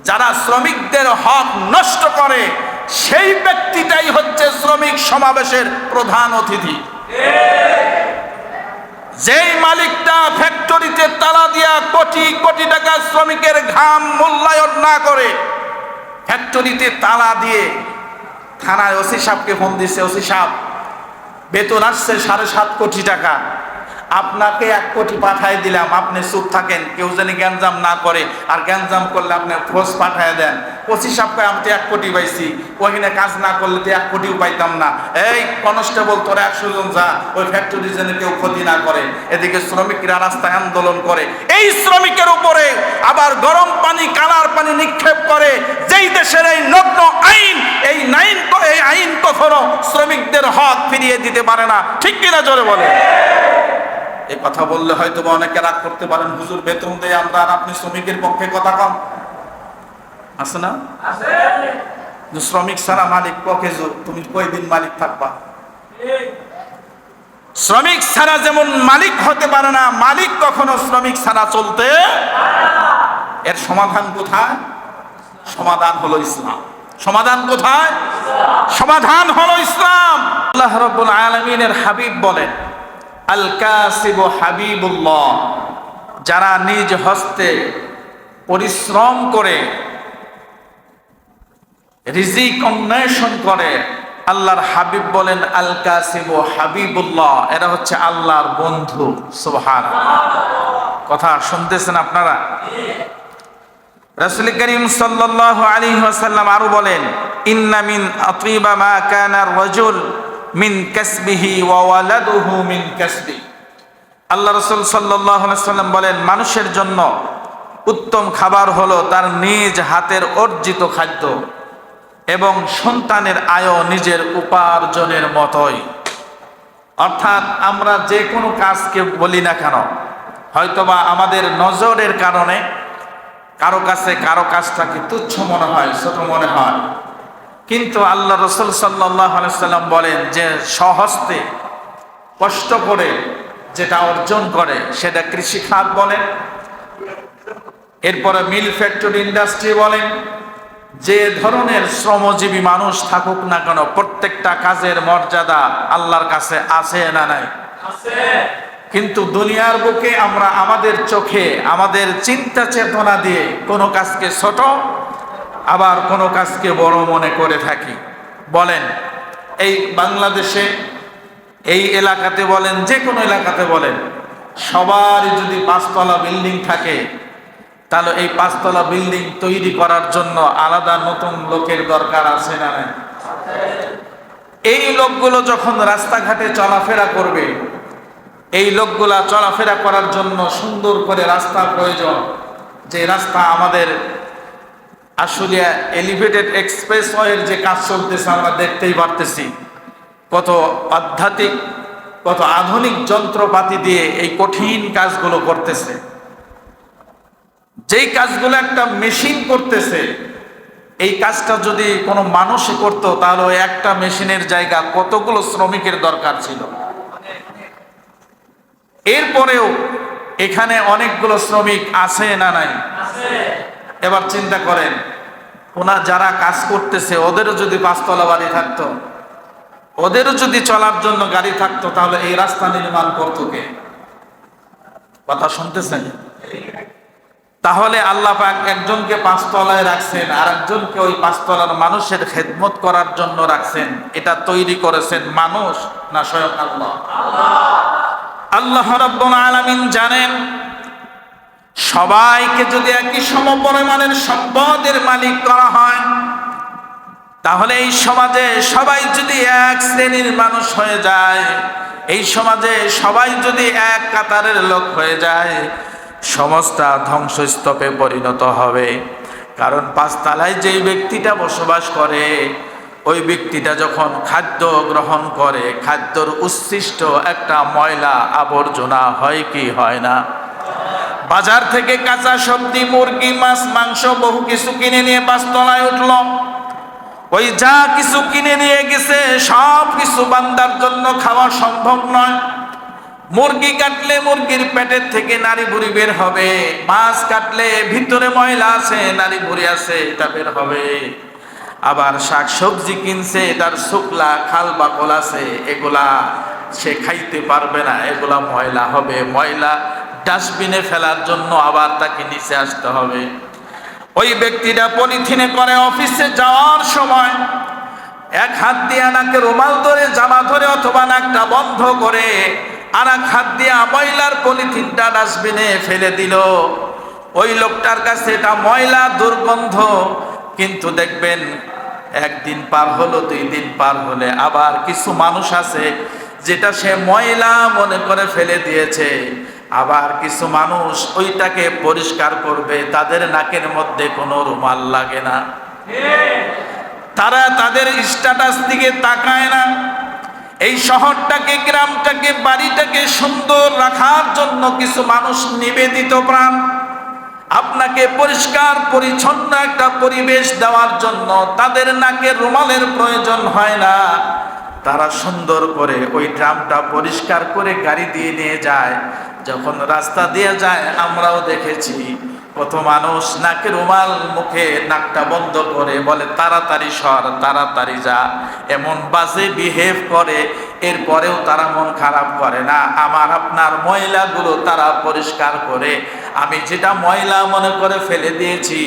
যারা শ্রমিকদের হক নষ্ট করে সেই ব্যক্তিটাই হচ্ছে শ্রমিক সমাবেশের প্রধান অতিথি। যেই মালিকটা ফ্যাক্টরিতে তালা দিয়া কোটি কোটি টাকা শ্রমিকের ঘাম মূল্যায়ন না করে, ফ্যাক্টরিতে তালা দিয়ে থানায় ওসি সাহেবকে ফোন দিচ্ছে, ওসি সাহেব বেতন আসছে 7.5 কোটি টাকা, আপনাকে 1 কোটি পাঠায় দিলাম, আপনি চুপ থাকেন, কেউ জানি গ্যাঞ্জাম না করে, আর গ্যাঞ্জাম করলে আপনি ফোর্স পাঠায় দেন। ওসি সাহেবকে আমি তো 1 কোটি পাইছি, ওইখানে কাজ না করলে তো 1 কোটিও পাইতাম না। এই কনস্টেবল তোরা 100 জন যা, ওই ফ্যাক্টরি যেন কেউ ক্ষতি না করে। এদিকে শ্রমিকরা রাস্তায় আন্দোলন করে, এই শ্রমিকের উপরে আবার গরম পানি কালার পানি নিক্ষেপ করে। যেই দেশের এই নগ্ন আইন, এই আইন কখনো শ্রমিকদের হক ফিরিয়ে দিতে পারে না। ঠিক কিনা জোরে বলে? এই কথা বললে হয়তো অনেকে রাগ করতে পারেন, হুজুর বেতন দেয় আমরা আর আপনি শ্রমিকের পক্ষে কথা কম। আছে না? শ্রমিক ছাড়া মালিক পক্ষে, তুমি কয়দিন মালিক থাকবা? শ্রমিক ছাড়া যেমন মালিক হতে পারে না, মালিক কখনো শ্রমিক ছাড়া চলতে। এর সমাধান কোথায়? সমাধান হলো ইসলাম। সমাধান কোথায়? সমাধান হলো ইসলাম। আল্লাহ রাব্বুল আলামিনের হাবিব বলেন, আল কাসিবু হাবিবুল্লাহ, যারা নিজ হস্তে পরিশ্রম করে রিজিক অন্বেষণ করে, আল্লাহর হাবিব বলেন আল কাসিবু হাবিবুল্লাহ, এরা হচ্ছে আল্লাহর বন্ধু। সুবহানাল্লাহ। কথা শুনতেছেন আপনারা? রাসূল করিম সাল্লাল্লাহু আলাইহি ওয়াসাল্লাম আরো বলেন, ইন্না মিন আতিবা মা কানা আর-রাজুল মিন কাসবিহি ওয়া ওয়ালাদুহু মিন কাসবি। আল্লাহ রাসূল সাল্লাল্লাহু আলাইহি ওয়াসাল্লাম বলেন, মানুষের জন্য উত্তম খাবার হলো তার নিজ হাতের অর্জিত খাদ্য এবং সন্তানের আয় নিজের উপার্জনের মতোই। অর্থাৎ আমরা যে কোনো কাজকে বলি না কেন, হয়তোবা আমাদের নজরের কারণে কারো কাছে কারো কাজটাকে তুচ্ছ মনে হয়, ছোট মনে হয়, কিন্তু আল্লাহ রাসূল সাল্লাল্লাহু আলাইহি ওয়াসাল্লাম বলেন যে স্বহস্তে কষ্ট করে যেটা অর্জন করে, সেটা কৃষি খাত বলেন, এরপরে মিল ফ্যাক্টরি ইন্ডাস্ট্রি বলেন, যে ধরনের শ্রমজীবী মানুষ থাকুক না কেন, প্রত্যেকটা কাজের মর্যাদা আল্লাহর কাছে আছে না নাই? আছে। কিন্তু দুনিয়ার বুকে আমরা আমাদের চোখে আমাদের চিন্তা চেতনা দিয়ে কোনো কাজকে ছোট আবার কোনো কাজকে বড় মনে করে থাকি। বলেন এই বাংলাদেশে এই এলাকাতে বলেন, যে কোনো এলাকাতে বলেন, সবারই যদি 5 তলা বিল্ডিং থাকে, তাহলে এই 5 তলা বিল্ডিং তৈরি করার জন্য আলাদা নতুন লোকের দরকার আছে না নাই? এই লোকগুলো যখন রাস্তাঘাটে চলাফেরা করবে, এই লোকগুলা চলাফেরা করার জন্য সুন্দর করে রাস্তা প্রয়োজন। যে রাস্তা আমাদের আশুলিয়া এলিভেটেড এক্সপ্রেসওয়ের যে কাজ চলতেছে আমরা দেখতেই পারতেছি, কত আধ্যাত্মিক কত আধুনিক যন্ত্রপাতি দিয়ে এই কঠিন কাজগুলো করতেছে। যেই কাজগুলো একটা মেশিন করতেছে, এই কাজটা যদি কোনো মানুষই করতো তাহলে ওই একটা মেশিনের জায়গা কতগুলো শ্রমিকের দরকার ছিল। এরপরেও এখানে অনেকগুলো শ্রমিক আছে না নাই? এবার চিন্তা করেন, যারা কাজ করতেছে ওদেরও যদি 5 তলা বাড়ি থাকতো, ওদেরও যদি চলার জন্য গাড়ি থাকতো, তাহলে এই রাস্তা নির্মাণ করতো কে? কথা শুনতেছেন? তাহলে আল্লাহ পাক একজনকে 5 তলায় রাখছেন, আর একজনকে ওই 5 তলার মানুষের খেদমত করার জন্য রাখছেন। এটা তৈরি করেছেন মানুষ না স্বয়ং আল্লাহ? আল্লাহ রাব্বুল আলামিন জানেন, সবাইকে যদি একই সমপরিমাণের সম্পদের মালিক করা হয়, তাহলে এই সমাজে সবাই যদি এক শ্রেণীর মানুষ হয়ে যায়, এই সমাজে সবাই যদি এক কাতারের লোক হয়ে যায়, সমাজটা ধ্বংসস্তূপে পরিণত হবে। কারণ 5 তলায় যেই ব্যক্তিটা বসবাস করে, ওই ব্যক্তিটা যখন খাদ্য গ্রহণ করে, খাদ্যর উচ্ছিষ্ট একটা ময়লা আবর্জনা হয় কি হয় না? বাজার থেকে কাঁচা সবজি, মুরগি, মাছ, মাংস বহু কিছু কিনে নিয়ে 5 তলায় উঠল। ওই যা কিছু কিনে নিয়ে গেছে সব কিছু বান্দার জন্য খাওয়া সম্ভব নয়। মুরগি কাটলে মুরগির পেটের থেকে নারী বুড়ি বের হবে, মাছ কাটলে ভিতরে ময়লা আছে নারী বুড়ি আছে এটা বের হবে। আবার শাক সবজি কিনছে তার শুকলা খাল বাকল আছে, এগুলা সে খাইতে পারবে না, এগুলা ময়লা হবে, ময়লা ডাস্টবিনে ফেলার জন্য আবার তাকে নিচে আসতে হবে। ওই ব্যক্তিটা পলিথিনে করে অফিসে যাওয়ার সময় এক হাত দিয়ে নাকে রুমাল ধরে জামা ধরে অথবা নাকটা বন্ধ করে আর এক হাত দিয়ে ময়লার পলিথিনটা ডাস্টবিনে ফেলে দিল। ওই লোকটার কাছে এটা ময়লা দুর্গন্ধ, কিন্তু দেখবেন একদিন পার হলো, 2 দিন পার হলে আবার কিছু মানুষ আছে যেটা সে ময়লা মনে করে ফেলে দিয়েছে, আবার কিছু মানুষ ওইটাকে পরিষ্কার করবে, তাদের নাকের মধ্যে কোনো রুমাল লাগে না, তারা তাদের স্ট্যাটাস দিকে তাকায় না। এই শহরটাকে, গ্রামটাকে, বাড়িটাকে সুন্দর রাখার জন্য কিছু মানুষ নিবেদিত প্রাণ, আপনাকে পরিষ্কার পরিচ্ছন্ন একটা পরিবেশ দেওয়ার জন্য তাদের নাকে রুমালের প্রয়োজন হয় না, তারা সুন্দর করে ওই ড্রামটা পরিষ্কার করে গাড়ি দিয়ে নিয়ে যায়। যখন রাস্তা দিয়ে যায় আমরাও দেখেছি কত মানুষ নাকে রুমাল মুখে নাকটা বন্ধ করে বলে তাড়াতাড়ি সর, তাড়াতাড়ি যা, এমন বাজে বিহেভ করে। এরপরেও তারা মন খারাপ করে না, আমার আপনার ময়লাগুলো তারা পরিষ্কার করে। আমি যেটা ময়লা মনে করে ফেলে দিয়েছি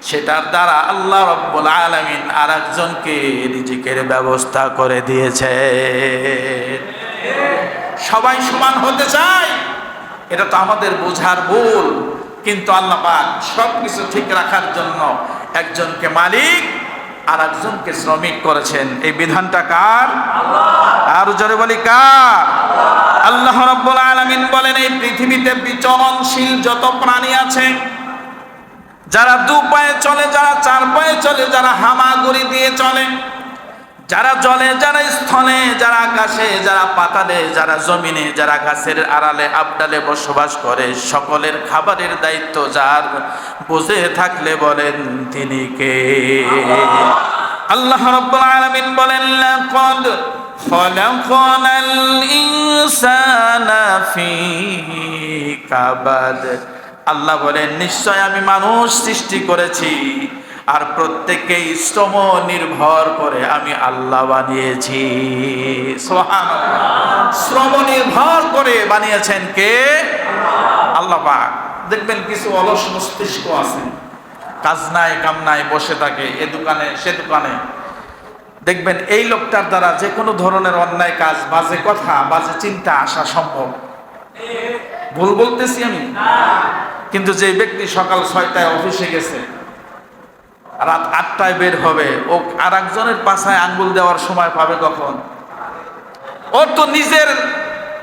সেটার দ্বারা আল্লাহ রাব্বুল আলামিন আরেকজনকে রিজিকের ব্যবস্থা করে দিয়েছে। সবাই সমান হতে চায়, এটা তো আমাদের বোঝার ভুল, কিন্তু আল্লাহ পাক সবকিছু ঠিক রাখার জন্য একজনকে মালিক আর একজনকে শ্রমিক করেছেন। এই বিধানটা কার? আর জোরে বলি কার? আল্লাহ রাব্বুল আলামিন বলেন, এই পৃথিবীতে বিচরণশীল যত প্রাণী আছে, যারা 2 পায়ে চলে, যারা 4 পায়ে চলে, যারা হামাগুড়ি দিয়ে চলে, যারা জলে, যারা স্থলে, যারা আকাশে, যারা পাতালে, যারা জমিনে, যারা গাছের আড়ালে আবডালে বসবাস করে, সকলের খাবারের দায়িত্ব যার, বুঝে থাকলে বলেন তিনি কে? আল্লাহ রাব্বুল আলামিন বলেন, লাকাদ খলাকনাল ইনসানা ফি কাবাদ। আল্লাহ বলেন, নিশ্চয় আমি মানুষ সৃষ্টি করেছি আর প্রত্যেককেই শ্রম নির্ভর করে আমি আল্লাহ বানিয়েছি। সুবহানাল্লাহ, শ্রম নির্ভর করে বানিয়েছেন কে? আল্লাহ পাক। দেখবেন কিছু অলস মস্তিষ্ক আছে, কাজ নাই কাম নাই বসে থাকে, এ দোকানে সে দোকানে। দেখবেন এই লোকটার দ্বারা যে কোনো ধরনের অন্যায় কাজ, বাজে কথা, বাজে চিন্তা আসা সম্ভব। ভুল বলতেছি আমি? কিন্তু যে ব্যক্তি সকাল 6টায় অফিসে গেছে, রাত 8টায় বের হবে, ও আর একজনের পাছায় আঙ্গুল দেওয়ার সময় পাবে কখন? ওর তো নিজের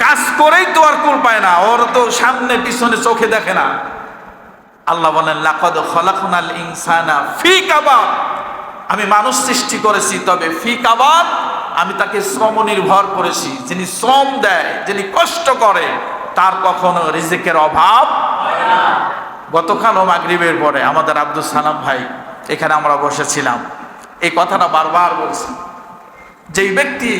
কাজ করেই তো আর কুল পায় না, ওর তো সামনে পিছনে চোখে দেখে না। আল্লাহ বলেন, লাকাদ খলাকনাল ইনসানা ফি কাবাদ। আমি মানুষ সৃষ্টি করেছি, তবে ফি কাবাদ, আমি তাকে শ্রম নির্ভর করেছি। যিনি শ্রম দেয়, যিনি কষ্ট করে, তার কখনো রিজিকের অভাব হয় না। গতকালও মাগরিবের পরে আমাদের আব্দুল সালাম ভাই এখানে আমরা বসেছিলাম, এই কথাটা বারবার বলছি, যেই ব্যক্তি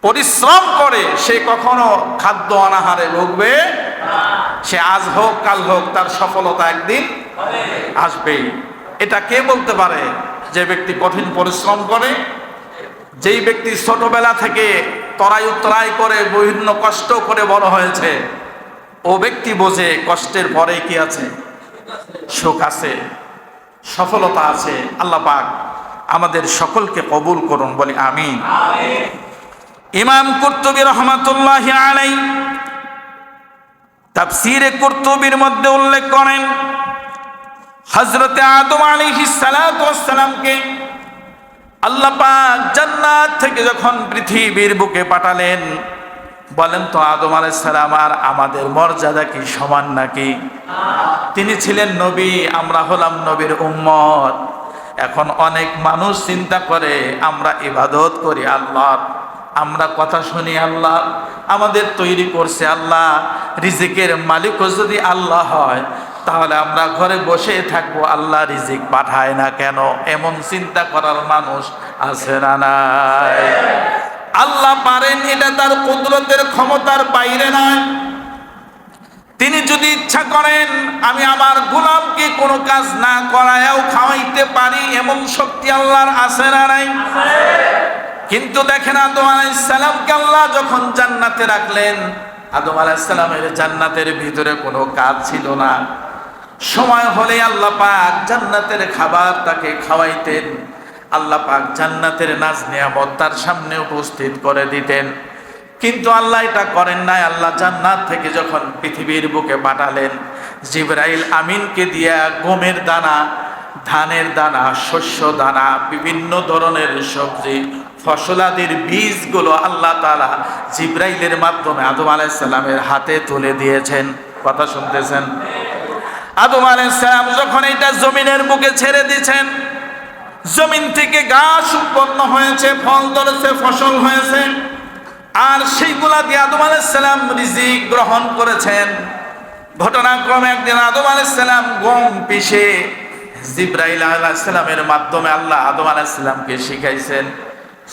পরিশ্রম করে সে কখনো খাদ্য অনাহারে ভুগবে না। সে আজ হোক কাল হোক তার সফলতা একদিন আসবেই। এটা কে বলতে পারে? যে ব্যক্তি কঠিন পরিশ্রম করে, যেই ব্যক্তি ছোটবেলা থেকে তরাই উত্তরাই করে বিভিন্ন কষ্ট করে বড় হয়েছে, ও ব্যক্তি বোঝে কষ্টের পরে কি আছে? সুখ আছে, সফলতা আছে। আল্লাহ পাক আমাদের সকলকে কবুল করুন, বলি আমিন। ইমাম কুরতুবী রাহমাতুল্লাহি আলাইহি তাফসীরে কুরতুবীর মধ্যে উল্লেখ করেন, হযরতে আদম আলাইহিস সালাতু ওয়াস সালামকে আল্লাহ পাক জান্নাত থেকে যখন পৃথিবীর বুকে পাঠালেন, বলেন তো আদম আলাইহিস সালাম আর আমাদের মর্যাদা কি সমান নাকি? তিনি ছিলেন নবী, আমরা হলাম নবীর উম্মত। এখন অনেক মানুষ চিন্তা করে আমরা ইবাদত করি আল্লাহর, আমরা কথা শুনি আল্লাহ, আমাদের তৈরি করছে আল্লাহ, রিজিকের মালিকও যদি আল্লাহ হয় তাহলে আমরা ঘরে বসে থাকবো, আল্লাহ রিজিক পাঠায় না কেন? এমন চিন্তা করার মানুষ আছে না নাই? আল্লাহ পারেন, এটা তার কুদরতের ক্ষমতার বাইরে নয়। তিনি যদি ইচ্ছা করেন আমি আমার গোলামকে কোনো কাজ না করায়ও খাওয়াইতে পারি, এমন শক্তি আল্লাহর আছে না নাই? কিন্তু দেখেন আদম আলাইহিস সালামকে আল্লাহ যখন জান্নাতে রাখলেন, আদম আলাইহিস সালামের জান্নাতের ভিতরে কোনো কাজ ছিল না। সময় হলে আল্লাহ পাক জান্নাতের খাবার তাকে খাওয়াইতেন। আল্লাহ পাক জান্নাতের নাজ নিয়ামত তার সামনে উপস্থিত করে দিতেন। কিন্তু আল্লাহ এটা করেন নাই। আল্লাহ জান্নাত থেকে যখন পৃথিবীর বুকে পাঠালেন, জিবরাইল আমিনকে দিয়া গমের দানা, ধানের দানা, শস্য দানা, বিভিন্ন ধরনের সবজি, ফসলাদির বীজগুলো আল্লাহ তাআলা জিবরাইলের মাধ্যমে আদম আলাইহিস সালামের হাতে তুলে দিয়েছেন। কথা শুনতেছেন? আদম আলাইহিস সালাম যখন এটা জমিনের বুকে ছেড়ে দিয়েছেন, জমিন থেকে গাছ উৎপন্ন হয়েছে, ফল ধরেছে, ফসল হয়েছে, আর সেইগুলা দিয়ে আদম আলাইহিস সালাম রিজিক গ্রহণ করেছেন। ঘটনাক্রমে একদিন আদম আলাইহিস সালাম গম পিষে জিবরাইল আলাইহিস সালামের মাধ্যমে আল্লাহ আদম আলাইহিস সালামকে শিখাইছেন।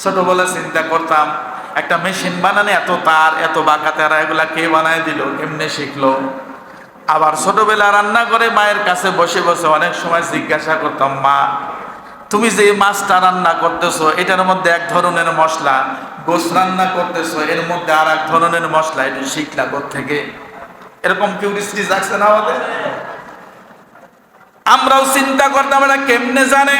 ছোটবেলা চিন্তা করতাম একটা মেশিন বানানো, এত তার, এত বাঁকা তারা, এগুলা কে বানায় দিল, কেমনে শিখলো? আবার ছোটবেলা রান্না করে মায়ের কাছে বসে বসে অনেক সময় জিজ্ঞাসা করতাম, মা তুমি যে মাছটা রান্না করতেছো এটার মধ্যে এক ধরনের মশলা, গোশ রান্না করতেছো এর মধ্যে আর এক ধরনের মশলা, এটা শিখলা কোত্থেকে? এরকম কিউরিসিটি জাগছে না আমাদের? আমরাও চিন্তা করতাম এটা কেমনে জানে।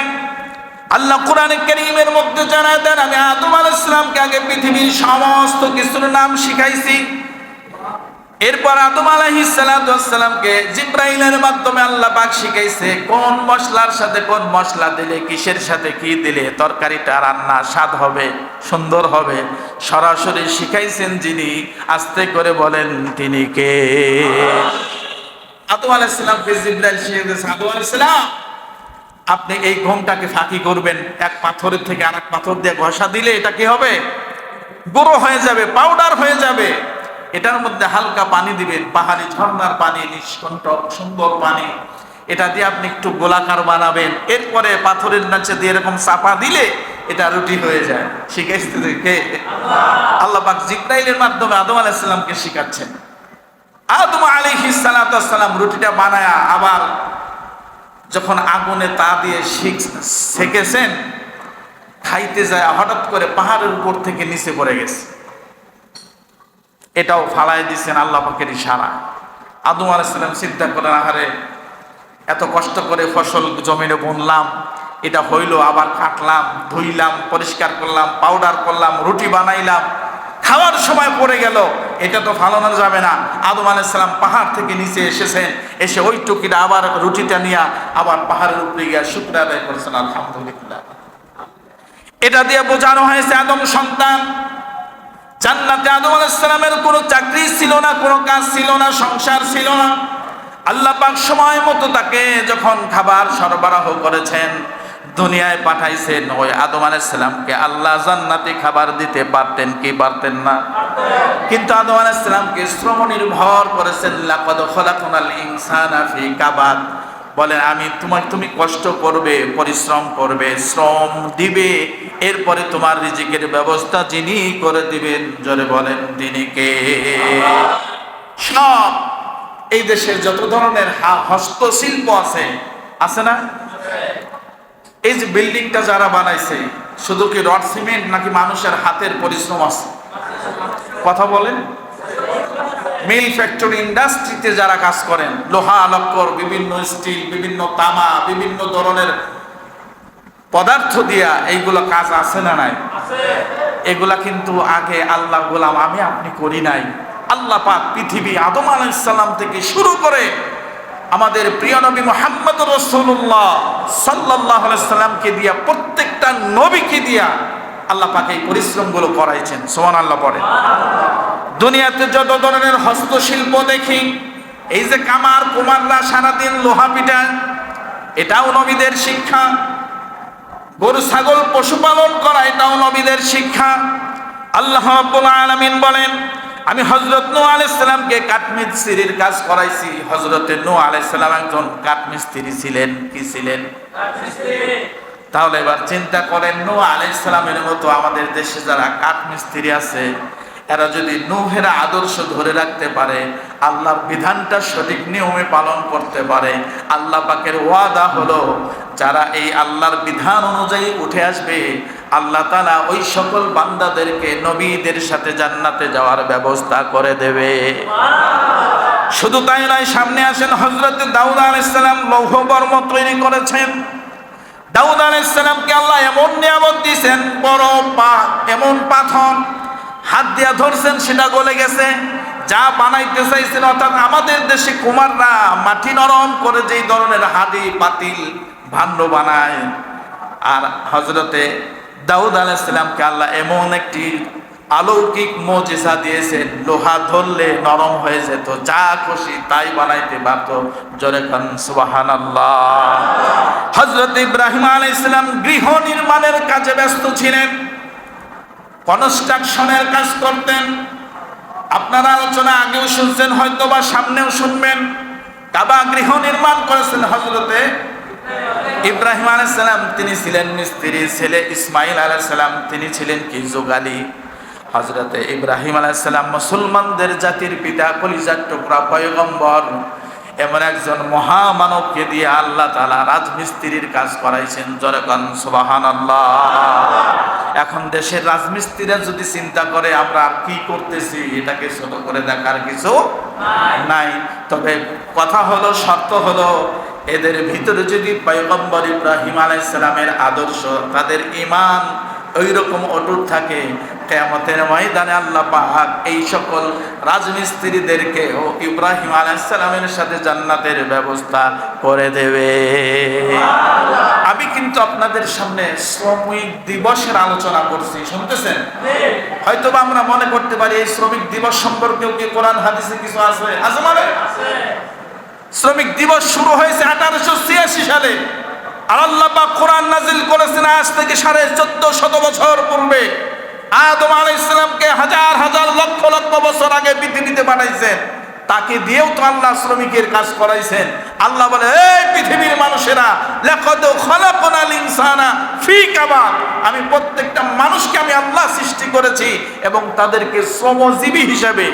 আল্লাহ কোরআনে কারীমের মধ্যে জানায় দেন, আমি আদম আলাইহিস সালামকে আগে পৃথিবীর সমস্ত কিছুর নাম শিখাইছি। এরপর আদম আলাইহিস সালামকে জিবরাইলের মাধ্যমে আল্লাহ পাক শিখাইছে কোন মশলার সাথে কোন মশলা দিলে, কিসের সাথে কি দিলে তরকারিটা রান্না স্বাদ হবে, সুন্দর হবে। সরাসরি শিখাইছেন যিনি, আস্তে করে বলেন তিনি কে? আদম আলাইহিস সালামকে জিবরাইল শিখিয়েছে, আদম আলাইহিস সালাম আপনি এই গমটাকে ফাঁকি করবেন, এক পাথরের থেকে আরেক পাথর দিয়ে ঘষা দিলে এটা কি হবে? গুঁড়ো হয়ে যাবে, পাউডার হয়ে যাবে। এটার মধ্যে হালকা পানি দিবেন, পাহাড়ি ঝর্ণার পানি, নিষ্কণ্টক সুন্দর পানি। এটা দিয়ে আপনি একটু গোলাকার বানাবেন, এরপরে পাথরের নিচে দিয়ে এরকম চাপা দিলে এটা রুটি হয়ে যায়। শিখাইছে কে? আল্লাহ পাক জিবরাইলের মাধ্যমে আদম আলাইহিস সালামকে শিখাচ্ছেন। আদম আলাইহিস সালাম রুটিটা বানায়া আবার যখন আগুনে তা দিয়ে সেকেছেন, খাইতে যায় হঠাৎ করে পাহাড়ের উপর থেকে নিচে পড়ে গেছে। এটাও ফালাই দিচ্ছেন আল্লাহ পাকের ইশারা। আদম আলাইহিস সালাম চিন্তা করেন, আহারে এত কষ্ট করে ফসল জমিনে বুনলাম, এটা হইলো, আবার কাটলাম, ধুইলাম, পরিষ্কার করলাম, পাউডার করলাম, রুটি বানাইলাম, খাওয়ার সময় পড়ে গেল, এটা তো ফালানো যাবে না। আদম আলাইহিস সালাম পাহাড় থেকে নিচে এসেছেন, এসে ওই টুকিটা আবার রুটিটা নিয়ে আবার পাহাড়ের উপরে গিয়ে শুকর আদায় করেছেন, আলহামদুলিল্লাহ। এটা দিয়ে বোঝানো হয়েছে আদম সন্তান। জান্নাতে আদম আলাইহিস সালামের কোনো চাকরি ছিল না, কোনো কাজ ছিল না, সংসার ছিল না। আল্লাহ পাক সময় মতো তাকে যখন খাবার সরবরাহ করেছেন, দুনিয়ায় পাঠাইছেন, ওই আদম আলাইহিস সালামকে আল্লাহ জান্নাতি খাবার দিতে পারতেন কি পারতেন না? কিন্তু আদম আলাইহিস সালামকে শ্রম নির্ভর করেছেন। লাকাদ খলাকনাল ইনসানা ফি কাবাদ, বলেন তুমি কষ্ট করবে, পরিশ্রম করবে, শ্রম দিবে, এরপরে তোমার রিজিকের ব্যবস্থা যিনি করে দিবেন, জোরে বলেন তিনি কে? সব এই দেশের যত ধরনের হস্তশিল্প আছে না? এই যে বিল্ডিংটা যারা বানাইছে, শুধু কি রড সিমেন্ট নাকি মানুষের হাতের পরিশ্রম আছে? কথা বলেন। মিল ফ্যাক্টরি ইন্ডাস্ট্রিতে যারা কাজ করেন, লোহা লক্কর, বিভিন্ন স্টিল, বিভিন্ন তামা, বিভিন্ন ধরনের পদার্থ দিয়া এইগুলো কাজ আছে না নাই? এগুলা কিন্তু আগে আল্লাহ গোলাম আমি আপনি করি নাই। আল্লাহ পাক পৃথিবী আদম আলাইহিস সালাম থেকে শুরু করে আমাদের প্রিয় নবী মুহাম্মদ রাসূলুল্লাহ সাল্লাল্লাহু আলাইহি সাল্লামকে দিয়া, প্রত্যেকটা নবীকে দিয়া আল্লাহ পাক এই পরিশ্রমগুলো করাইছেন। সুবহানাল্লাহ পড়েন। দুনিয়াতে যত ধরনের হস্তশিল্প দেখি, এই যে কামার কুমাররা সারাদিন লোহা পিটায়, এটাও নবীদের শিক্ষা। গরু ছাগল পশুপালন করা, এটাও নবীদের শিক্ষা। আল্লাহ রাব্বুল আলামিন বলেন, আমি হযরত নূহ আলাইহিস সালামকে কাঠমিস্ত্রির কাজ করাইছি। হযরত নূহ আলাইহিস সালাম একজন কাঠমিস্ত্রি ছিলেন। কি ছিলেন? তাহলে এবার চিন্তা করেন, নূহ আলাইহিস সালামের মতো আমাদের দেশে যারা কাঠ মিস্ত্রি আছে, এরা যদি নূহের আদর্শ ধরে রাখতে পারে, আল্লাহর বিধানটা সঠিক নিয়মে পালন করতে পারে, আল্লাহ পাকের ওয়াদা হলো যারা এই আল্লাহর বিধান অনুযায়ী উঠে আসবে, আল্লাহ তাআলা ওই সকল বান্দাদেরকে নবীদের সাথে জান্নাতে যাওয়ার ব্যবস্থা করে দেবে। শুধু তাই নয়, সামনে আসেন হযরত দাউদ আলাইহিস সালাম লৌহ বর্ম তৈরি করেছেন। দাউদ আলাইহিস সালামকে আল্লাহ এমন নিয়ামত দিয়েছেন, বড় এমন পাথর হাত দিয়া ধরছেন সেটা গলে গেছে। যা বানাইতে চাইছেন, অর্থাৎ আমাদের দেশে কুমাররা মাটি নরম করে যেই ধরনের হাঁড়ি পাতিল ভাণ্ড বানায়, আর হযরতে দাউদ আলাইহিস সালামকে আল্লাহ এমন একটি অলৌকিক মুজিজা দিয়েছেন, লোহা ধরলে নরম হয়ে যেত, যা খুশি তাই বানাইতে পারত। জোরে কান সুবহানাল্লাহ। হযরত ইব্রাহিম আলাইহিস সালাম গৃহ নির্মাণের কাজে ব্যস্ত ছিলেন, কনস্ট্রাকশনের কাজ করতেন। আপনারা আলোচনা আগেও শুনছেন, হয়তো বা সামনেও শুনবেন। কাবা গৃহ নির্মাণ করেছেন হযরতে ইব্রাহিম আলাইহিস সালাম, তিনি ছিলেন মিস্ত্রি। ছেলে ইসমাইল আলাইহিস সালাম, তিনি ছিলেন কি যোগালী। হযরতে ইব্রাহিম আলাইহিস সালাম মুসলমানদের জাতির পিতা, কলিজার টুকরা পয়গম্বর, এমন একজন মহামানবকে দিয়ে আল্লাহ তাআলা রাজমিস্ত্রির কাজ করাইছেন। জোরে কান সুবহানাল্লাহ। এখন দেশের রাজমিস্ত্রিরা যদি চিন্তা করে আমরা আর কি করতেছি, এটাকে ছোট করে দেখার কিছু নাই। তবে কথা হলো, শর্ত হলো, এদের ভিতরে যদি পয়গম্বর ইব্রাহিম আলাইহিস সালামের আদর্শ, তাদের ঈমান ওই রকম অটুট থাকে, কিয়ামতের ময়দানে আল্লাহ পাক এই সকল রাজমিস্ত্রিদেরকে ও ইব্রাহিম আলাইহিস সালামের সাথে জান্নাতের ব্যবস্থা করে দেবে। আমি কিন্তু আপনাদের সামনে শ্রমিক দিবসের আলোচনা করছি, শুনতেছেন? হয়তোবা আমরা মনে করতে পারি এই শ্রমিক দিবস সম্পর্কেও কি কোরআন হাদিসে কিছু আছে? আছে মানে শ্রমিক দিবস শুরু হয়েছে 1886 সালে, আর আল্লাহ পাক কোরআন নাজিল করেছেন আজ থেকে 1450 বছর পূর্বে। আদম আলাইহিস সালামকে হাজার হাজার লক্ষ লক্ষ বছর আগে পৃথিবীতে পাঠাইছেন, তাকে দিয়েও তো আল্লাহ শ্রমিকের কাজ করাইছেন। আল্লাহ বলে, এই পৃথিবীর মানুষেরা, লাকাদ খালাকনাল ইনসানা ফি কাবাদ, আমি প্রত্যেকটা মানুষকে আমি আল্লাহ সৃষ্টি করেছি এবং তাদেরকে শ্রমজীবী হিসেবে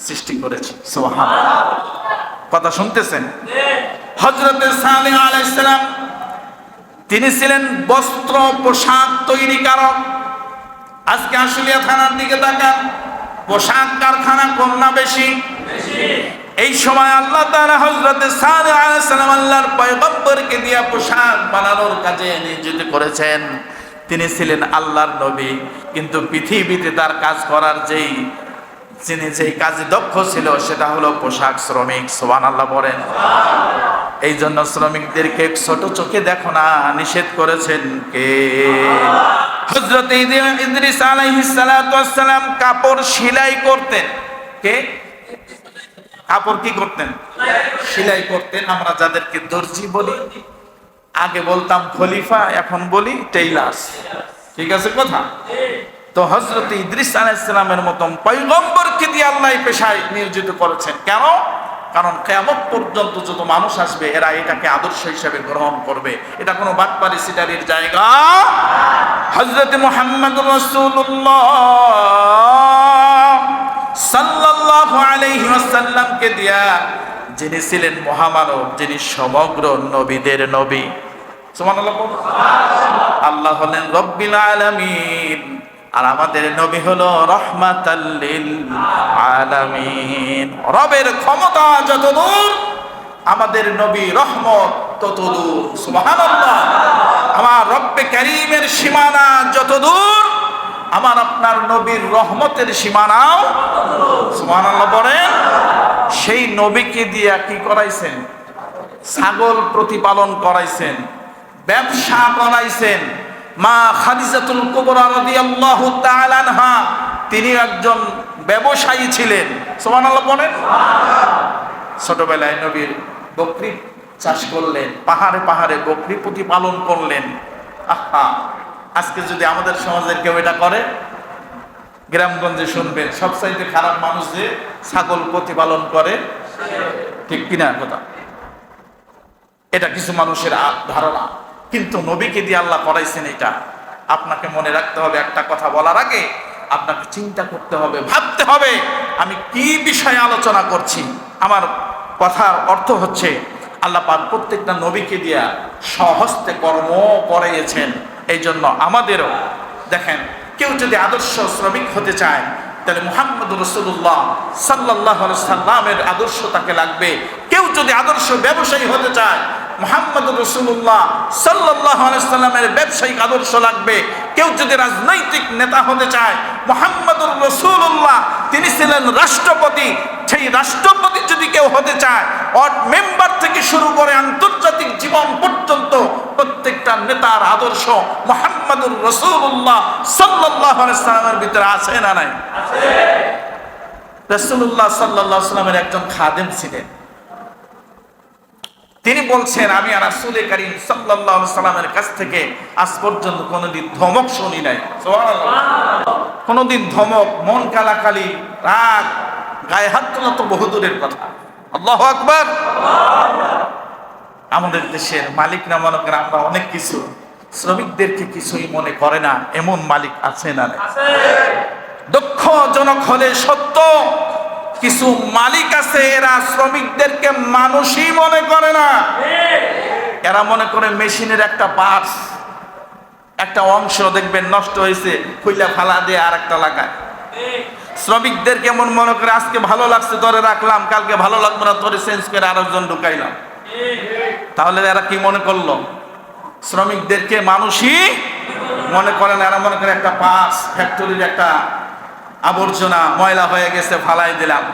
সৃষ্টি করেছি। সুবহানাল্লাহ। কথা শুনতেছেন? হযরত সালেহ আলাইহিস সালাম, তিনি ছিলেন বস্ত্র পোশাক তৈরিকারক। আজকে আশুলিয়া থানার দিকে তাকান, পোশাক কারখানা কম না বেশি? এই সময় আল্লাহ তাআলা হযরত সালেহ আলাইহিস সালাম আল্লাহর পয়গম্বরকে দিয়ে পোশাক বানানোর কাজে নিয়োজিত করেছেন। তিনি ছিলেন আল্লাহর নবী, কিন্তু পৃথিবীতে তার কাজ করার যিনি যেই কাজে দক্ষ ছিল সেটা হলো পোশাক শ্রমিক। সুবহানাল্লাহ বলেন। এই জন্য শ্রমিকদেরকে ছোট চোখে দেখো না, নিষেধ করেছেন কে? হযরত ইদ্রিস আলাইহিস সালাতু ওয়াস সালাম কাপড় সেলাই করতেন। কে? কাপড় কি করতেন? সেলাই করতেন। আমরা যাদেরকে দর্জি বলি, আগে বলতাম খলিফা, এখন বলি টেইলার। ঠিক আছে কথা? তো হযরত ইদ্রিস আলাইহিস সালামের মতন পয়গম্বরকে দিয়ে আল্লাহ এই পেশায় নিয়োজিত করেছেন। কেন? কারণ কিয়ামত পর্যন্ত যত মানুষ আসবে, এরা এটাকে আদর্শ হিসেবে গ্রহণ করবে। এটা কোনো বাটপারি সিটারির জায়গা। হযরত মুহাম্মদুর রাসূলুল্লাহ সাল্লাল্লাহু আলাইহি ওয়াসাল্লামকে দিয়া, যিনি ছিলেন মহামানব, যিনি সমগ্র নবীদের নবী। সুবহানাল্লাহ। আল্লাহ হলেন রব্বিল আলামিন, আর আমাদের নবী হলো রাহমাতাল লিল আলামিন। রবের ক্ষমতা যতদূর, আমাদের নবী রহমত ততদূর। সুবহানাল্লাহ। আমার রব্বে কারীমের সীমানা যতদূর, আমার আপনার নবীর রহমতের সীমানাও সুবহানাল্লাহ বলেন। সেই নবীকে দিয়া কি করাইছেন? ছাগল প্রতিপালন করাইছেন, ব্যবসা করাইছেন। মা খাদিজাতুল কুবরা রাদিয়াল্লাহু তাআলা আনহা, তিনি একজন ব্যবসায়ী ছিলেন। সুবহানাল্লাহ বলেন। ছোটবেলায় নবীর বকরি চাষ করলেন, পাহাড়ে পাহাড়ে বকরি প্রতিপালন করলেন। আহা, আজকে যদি আমাদের সমাজের কেউ এটা করে, গ্রামগঞ্জে শুনবেন সবচাইতে খারাপ মানুষ যে ছাগল প্রতিপালন করে। ঠিক কিনা কথা? এটা কিছু মানুষের ধারণা। কিন্তু নবীকে দিয়ে আল্লাহ করাইছেন। এটা আপনাকে মনে রাখতে হবে। একটা কথা বলার আগে আপনাকে চিন্তা করতে হবে, ভাবতে হবে আমি কি বিষয়ে আলোচনা করছি। আমার কথার অর্থ হচ্ছে আল্লাহ পাক প্রত্যেকটা নবীকে দিয়া স্বহস্তে কর্ম করিয়েছেন। এই জন্য আমাদেরও দেখেন, কেউ যদি আদর্শ শ্রমিক হতে চায় তাহলে মুহাম্মদ রাসূলুল্লাহ সাল্লাল্লাহু আলাইহি সাল্লামের আদর্শ তাকে লাগবে। কেউ যদি আদর্শ ব্যবসায়ী হতে চায় মুহাম্মদ রাসূলুল্লাহ সাল্লাল্লাহু আলাইহি সাল্লামের ব্যবসায়িক আদর্শ লাগবে। কেউ যদি রাজনৈতিক নেতা হতে চায় মুহাম্মদুর রাসূলুল্লাহ, তিনি ছিলেন রাষ্ট্রপতি, সেই রাষ্ট্রপতি যদি কেউ হতে চায় ওয়ার্ড মেম্বার থেকে শুরু করে আন্তর্জাতিক জীবন পর্যন্ত প্রত্যেকটা নেতার আদর্শ মুহাম্মদুর রাসূলুল্লাহ সাল্লাল্লাহু আলাইহি সাল্লামের ভিতরে আছে না নাই? আছে। রাসূলুল্লাহ সাল্লাল্লাহু আলাইহি সাল্লামের একজন খাদেম ছিলেন। তিনি বলছেন, আমি রাসূল করিম সাল্লাল্লাহু আলাইহি সাল্লামের কাছ থেকে আজ পর্যন্ত কোনোদিন ধমক শুনি নাই। সুবহানাল্লাহ। কোনোদিন ধমক, মন কালাকালি, রাগ, গায়ে হাত তোলা তো বহুদূরের কথা। আল্লাহু আকবার। আমাদের দেশের মালিকরা মনে করে আমরা অনেক কিছু, শ্রমিকদেরকে কিছুই মনে করে না, এমন মালিক আছে না? আছে। দুঃখজনক হলে সত্য, কিছু মালিক আছে এরা শ্রমিকদেরকে মানুষই মনে করে না। এরা মনে করে মেশিনের একটা পার্টস, একটা অংশ দেখবেন নষ্ট হয়েছে, খুইলা ফালা দিয়ে আর একটা লাগায়। শ্রমিকদের কেমন মনে করে আজকে ভালো লাগছে ধরে রাখলাম, কালকে ভালো লাগবে না ধরে চেঞ্জ করে আরেকজন ঢুকাইলাম। তাহলে এরা কি মনে করলো? শ্রমিকদেরকে মানুষই মনে করে না। এরা মনে করে একটা পার্টস, ফ্যাক্টরির একটা আবর্জনা, ময়লা হয়ে গেছে ফালাই দিলাম,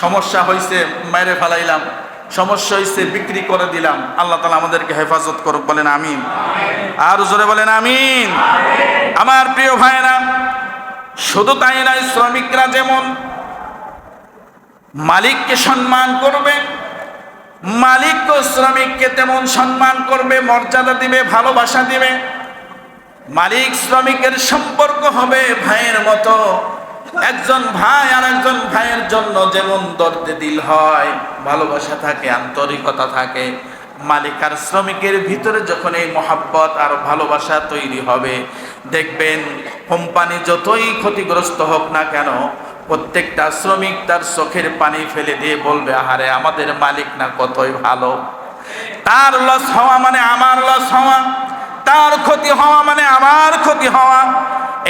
সমস্যা হয়েছে মেরে ফালাইলাম, সমস্যা হয়েছে বিক্রি করে দিলাম। আল্লাহ তাআলা আমাদেরকে হেফাজত করুক, বলেন আমিন। আর জোরে বলেন আমিন। আমার প্রিয় ভাইরা, শুধু তাই নয়, শ্রমিকরা যেমন মালিককে সম্মান করবে, মালিকও শ্রমিককে তেমন সম্মান করবে, মর্যাদা দিবে, ভালোবাসা দিবে। মালিক শ্রমিকের সম্পর্ক হবে ভাইয়ের মতো। একজন ভাই আর একজন ভাইয়ের জন্য যেমন দর্দে দিল হয়, ভালোবাসা থাকে, আন্তরিকতা থাকে, মালিক আর শ্রমিকের ভিতরে যখন এই মহাব্বত আর ভালোবাসা তৈরি হবে, দেখবেন কোম্পানি যতই ক্ষতিগ্রস্ত হোক না কেন, প্রত্যেকটা শ্রমিক তার চোখের পানি ফেলে দিয়ে বলবে, আহারে আমাদের মালিক না কতই ভালো। তার লস হওয়া মানে আমার লস হওয়া, তার ক্ষতি হওয়া মানে আমার ক্ষতি হওয়া।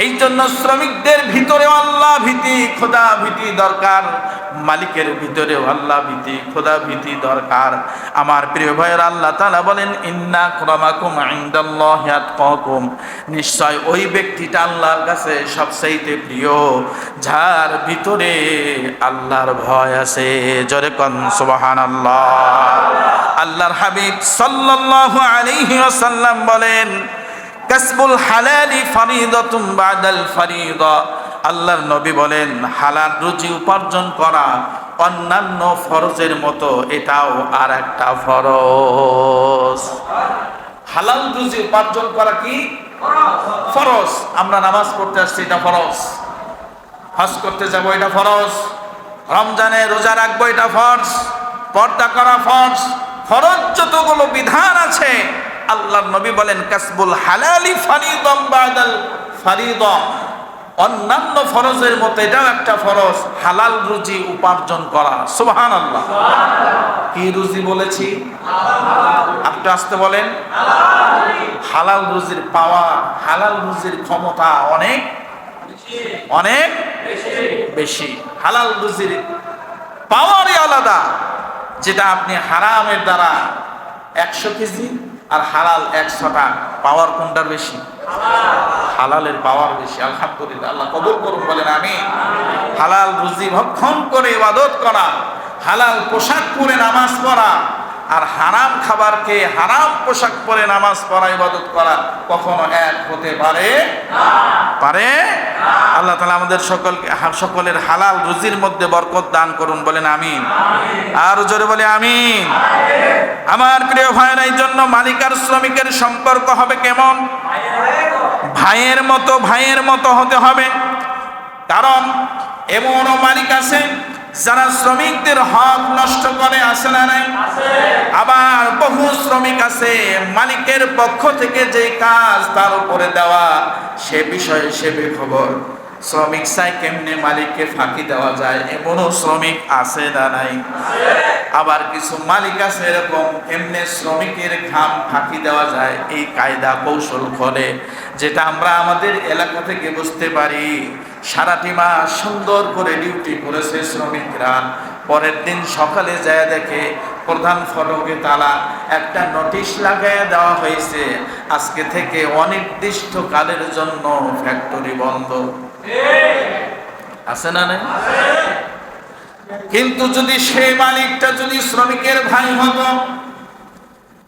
এই জন্য শ্রমিকদের ভিতরেও আল্লাহ ভীতি, খোদা ভীতি দরকার, মালিকের ভিতরেও আল্লাহ ভীতি, খোদা ভীতি দরকার। আমার প্রিয় ভাইয়েরা, আল্লাহ তাআলা বলেন, ইন্না আকরামাকুম ইনদাল্লাহি আতকাকুম, নিশ্চয় ওই ব্যক্তিটা আল্লাহর কাছে সবচাইতে প্রিয় যার ভিতরে আল্লাহর ভয় আছে। জোরে কোন সুবহানাল্লাহ। আল্লাহর হাবিব সাল্লাল্লাহু আলাইহি ওয়াসাল্লাম বলেন, কাসবুল হালালি ফরিদাতুম বাদাল ফরিদা। আল্লাহর নবী বলেন, হালাল রুজি উপার্জন করা অন্যান্য ফরজের মতো এটাও আর একটা ফরজ। হালাল রুজি উপার্জন করা কি ফরজ? আমরা নামাজ পড়তে আসছি, এটা ফরজ। হজ করতে যাব, এটা ফরজ। রমজানে রোজা রাখবো, এটা ফরজ। পর্দা করা ফরজ। ফরজ যতগুলো বিধান আছে, আল্লাহর নবী বলেন, কাসবুল হালালি ফরিদাম বাদাল ফরিদা, অন্যান্য ফরজের মতো এটাও একটা ফরজ, হালাল রুজি উপার্জন করা। সুবহানাল্লাহ। কি রুজি বলেছি? আপনি আসতে বলেন। হালাল রুজির পাওয়া, হালাল রুজির ক্ষমতা অনেক অনেক বেশি। হালাল রুজির পাওয়ারই আলাদা। যেটা আপনি হারামের দ্বারা 100 কেজি আর হালাল 100টা, পাওয়ার কোনটার বেশি? হালালের পাওয়ার বেশি। আলহামদুলিল্লাহ, আল্লাহ কবুল করুন, বলেন আমিন। হালাল রুজি ভক্ষণ করে ইবাদত করা, হালাল পোশাক পরে নামাজ পড়া, আর হারাম খাবার খেয়ে হারাম পোশাক পরে নামাজ পড়া, ইবাদত করা কখনো এক হতে পারে পারে? আল্লাহ তাআলা আমাদের সকলের হালাল রুজির মধ্যে বরকত দান করুন, বলেন আমিন। আর জোরে বলে আমিন। আমার প্রিয় ভাইরা, এই জন্য মালিক আর শ্রমিকের সম্পর্ক হবে কেমন? ভাইয়ের মতো, ভাইয়ের মতো হতে হবে। কারণ এমনও মালিক আছে যারা শ্রমিকদের হক নষ্ট করে, আছে না নাই? আবার বহু শ্রমিক আছে মালিকের পক্ষ থেকে যে কাজ তার উপরে দেওয়া সে বিষয়ে সে বেখবর। শ্রমিক চাই কেমনে মালিককে ফাঁকি দেওয়া যায়, এমনও শ্রমিক আছে না নাই? আবার কিছু মালিক আছে এরকম কেমনে শ্রমিকের ঘাম ফাঁকি দেওয়া যায় এই কায়দা কৌশল করে, যেটা আমরা আমাদের এলাকা থেকে বুঝতে পারি। সারাটি মাস সুন্দর করে ডিউটি করেছে শ্রমিকরা, পরের দিন সকালে যায় দেখে প্রধান ফটকে তালা একটা নোটিশ লাগাইয়া দেওয়া হয়েছে, আজকে থেকে অনির্দিষ্ট কালের জন্য ফ্যাক্টরি বন্ধ। আছে না নাই? কিন্তু যদি সেই মালিকটা যদি শ্রমিকের ভাই হতো,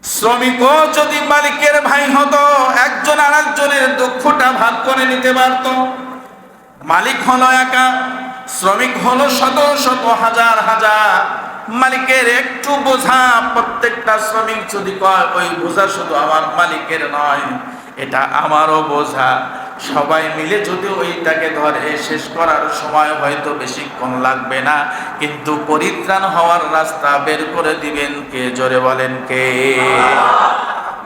শ্রমিকও যদি মালিকের ভাই হতো, একজন আরেকজনের দুঃখটা ভাগ করে নিতে পারত। মালিক হলো একা, শ্রমিক হলো শত শত হাজার হাজার। মালিকের একটু বোঝা প্রত্যেকটা শ্রমিক যদি কয় ওই বোঝা শুধু আমার মালিকের নয়, এটা আমারও বোঝা, সবাই মিলে যদি ওইটাকে ধরে শেষ করার সময় হয়তো বেশিক্ষণ লাগবে না, কিন্তু পরিত্রাণ হওয়ার রাস্তা বের করে দিবেন কে? জোরে বলেন কে?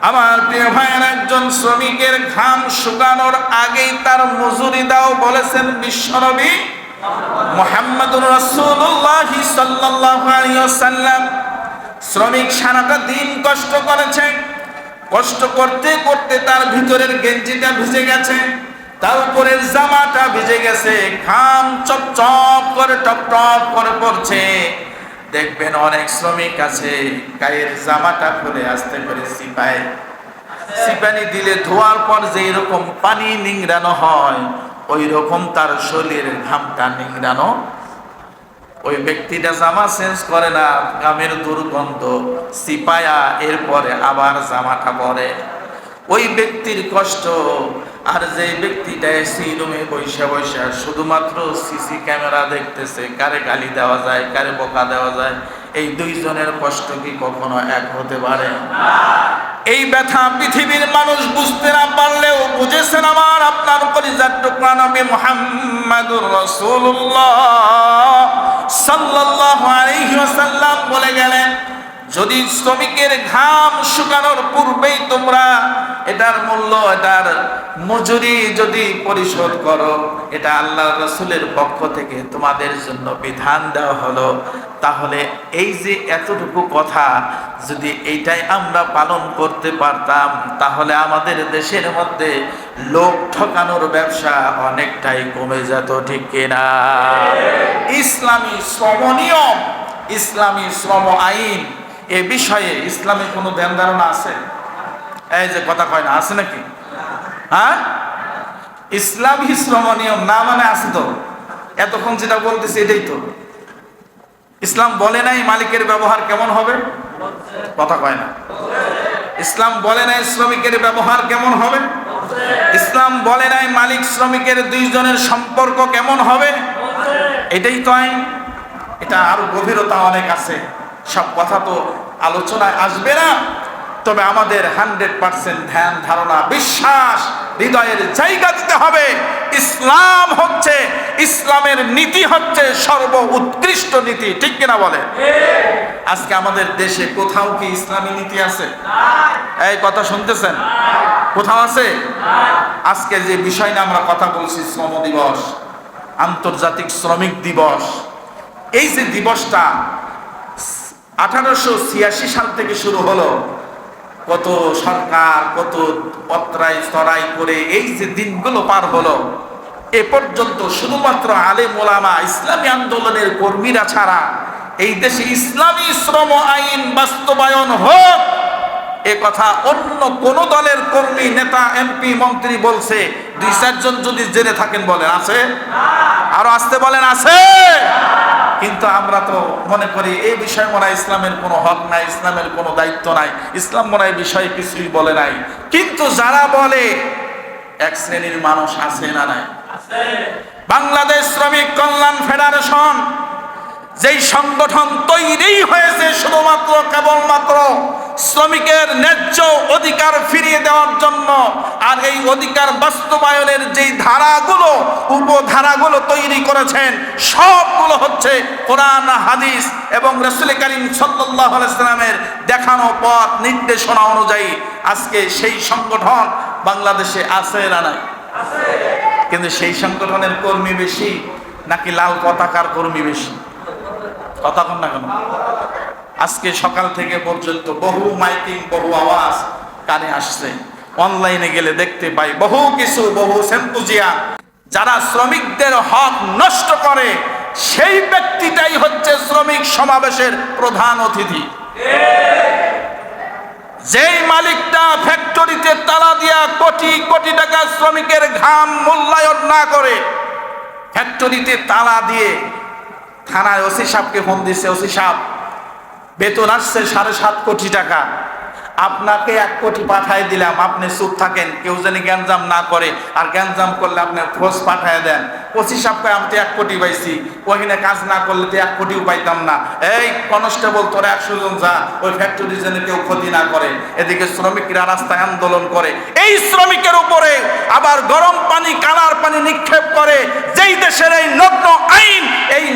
আমার প্রিয় ভাইয়ের, একজন শ্রমিকের ঘাম শুকানোর আগেই তার মজুরি দাও বলেছেন বিশ্বনবী মুহাম্মদুর রাসূলুল্লাহ সাল্লাল্লাহু আলাইহি ওয়াসাল্লাম। শ্রমিক সারাটা দিন কষ্ট করেছে, কষ্ট করতে করতে তার ভিতরের গেঞ্জিটা ভিজে গেছে, তার উপরের জামাটা ভিজে গেছে, ঘাম চপচপ করে টপ টপ করে পড়ছে। দেখবেন অনেক শ্রমিক আছে গায়ের জামাটা খুলে আস্তে করে সিপায়, সিপানি দিলে ধোয়ার পর যে এরকম পানি নিংড়ানো হয় ওই রকম তার শরীরের ঘামটা নিংড়ানো। ওই ব্যক্তিটা জামা চেঞ্জ করে না, ঘামের দুর্গন্ধ সিপায়া এরপরে আবার জামাটা পরে। ওই ব্যক্তির কষ্ট আর যে ব্যক্তিটা এসি রুমে বৈশা বৈশা শুধুমাত্র সিসি ক্যামেরা দেখতেছে, কারে গালি দেওয়া যায় কারে বকা দেওয়া যায়, এই দুইজনের কষ্ট কি কখনো এক হতে পারে? এই ব্যথা পৃথিবীর মানুষ বুঝতে না পারলেও বুঝেছেন আমার আপনার কলিজার টুকরা নবী মুহাম্মদুর রাসূলুল্লাহ সাল্লাল্লাহু আলাইহি ওয়াসাল্লাম বলে গেলেন, যদি শ্রমিকের ঘাম শুকানোর পূর্বেই তোমরা এটার মূল্য, এটার মজুরি যদি পরিশোধ করো, এটা আল্লাহর রাসূলের পক্ষ থেকে তোমাদের জন্য বিধান দেওয়া হলো, তাহলে এই যে এতটুকু কথা যদি এইটাই আমরা পালন করতে পারতাম, তাহলে আমাদের দেশের মধ্যে লোক ঠকানোর ব্যবসা অনেকটাই কমে যেত, ঠিক কিনা? ইসলামী শ্রম নিয়ম, ইসলামী শ্রম আইন, এ বিষয়ে ইসলামে কোনো ধ্যান ধারণা আছে? এই যে কথা কয় না, আছে নাকি? হ্যাঁ, ইসলামী শ্রম নিয়ম না মানে আছে তো, এতক্ষণ যেটা বলতেছি এটাই তো। ইসলাম বলে নাই মালিকের ব্যবহার কেমন হবে, কথা কয় না। ইসলাম বলে নাই শ্রমিকের ব্যবহার কেমন হবে, ইসলাম বলে নাই মালিক শ্রমিকের দুইজনের সম্পর্ক কেমন হবে, এটাই তো আইন। এটা আরো গভীরতা অনেক আছে, সব কথা তো আলোচনায় আসবে না। তবে আমাদের 100% ধ্যান ধারণা বিশ্বাস হৃদয়ের জায়গা দিতে হবে। ইসলাম হচ্ছে, ইসলামের নীতি হচ্ছে সর্ব উৎকৃষ্ট নীতি, ঠিক কিনা বলে? আজকে আমাদের দেশে কোথাও কি ইসলামী নীতি আছে? এই কথা শুনতেছেন? কোথাও আছে? আজকে যে বিষয় নিয়ে আমরা কথা বলছি, শ্রম দিবস, আন্তর্জাতিক শ্রমিক দিবস, এই যে দিবসটা 1886 সাল থেকে শুরু হলো, কত সরকার কত অত্রাই স্তরাই করে এই যে দিনগুলো পার হলো, এ পর্যন্ত শুধুমাত্র আলেম ওলামা ইসলামী আন্দোলনের কর্মীরা ছাড়া এই দেশে ইসলামী শ্রম আইন বাস্তবায়ন হোক, এ কথা অন্য কোন দলের কর্মী নেতা এমপি মন্ত্রী বলছে? 2-4 জন যদি জেনে থাকেন বলেন আছে? আরো আসতে বলেন আছে? কিন্তু আমরা তো মনে করি এই বিষয়ে মনে হয় ইসলামের কোনো হক নাই, ইসলামের কোনো দায়িত্ব নাই, ইসলাম মনে হয় বিষয়ে কিছুই বলে নাই। কিন্তু যারা বলে এক শ্রেণীর মানুষ আছে না নাই? বাংলাদেশ শ্রমিক কল্যাণ ফেডারেশন যেই সংগঠন তৈরি হয়েছে শুধুমাত্র কেবলমাত্র শ্রমিকের ন্যায্য অধিকার ফিরিয়ে দেওয়ার জন্য। আর এই অধিকার বাস্তবায়নের যেই ধারাগুলো, উপধারাগুলো তৈরি করেছেন, সবগুলো হচ্ছে কোরআন, হাদিস এবং রাসূল করিম সাল্লাল্লাহু আলাইহি সাল্লামের দেখানো পথ নির্দেশনা অনুযায়ী। আজকে সেই সংগঠন বাংলাদেশে আছে না নাই? কিন্তু সেই সংগঠনের কর্মী বেশি নাকি লাল পতাকার কর্মী বেশি? কথা কন না কেন? আজকে সকাল থেকে পর্যন্ত বহু মাইকিং, বহু আওয়াজ কানে আসছে। অনলাইনে গেলে দেখতে পাই বহু কিছু, বহু সেম্পোজিয়াম। যারা শ্রমিকদের হক নষ্ট করে সেই ব্যক্তিটাই হচ্ছে শ্রমিক সমাবেশের প্রধান অতিথি। যেই মালিকটা ফ্যাক্টরিতে তালা দিয়া কোটি কোটি টাকা শ্রমিকের ঘাম মূল্যায়ন না করে, ফ্যাক্টরিতে তালা দিয়ে থানায় ওসি সাহেবকে ফোন দিচ্ছে, ওসি সাহেব বেতন আসছে 7.5 কোটি টাকা, আপনাকে 1 কোটি পাঠায় দিলাম, আপনি চুপ থাকেন, কেউ জানি গ্যাঞ্জাম না করে, আর গ্যাঞ্জাম করলে আপনি ফোর্স পাঠায় দেন। ওসি সাহেবকে আমি তো 1 কোটি পাইছি, ওইখানে কাজ না করলে তো 1 কোটিও পাইতাম না। এই কনস্টেবল তোরা 100 জন যা, ওই ফ্যাক্টরি যেন কেউ ক্ষতি না করে। এদিকে শ্রমিকরা রাস্তায় আন্দোলন করে, এই শ্রমিকের উপরে আবার গরম পানি, কালার পানি নিক্ষেপ করে। যেই দেশের এই নগ্ন আইন, এই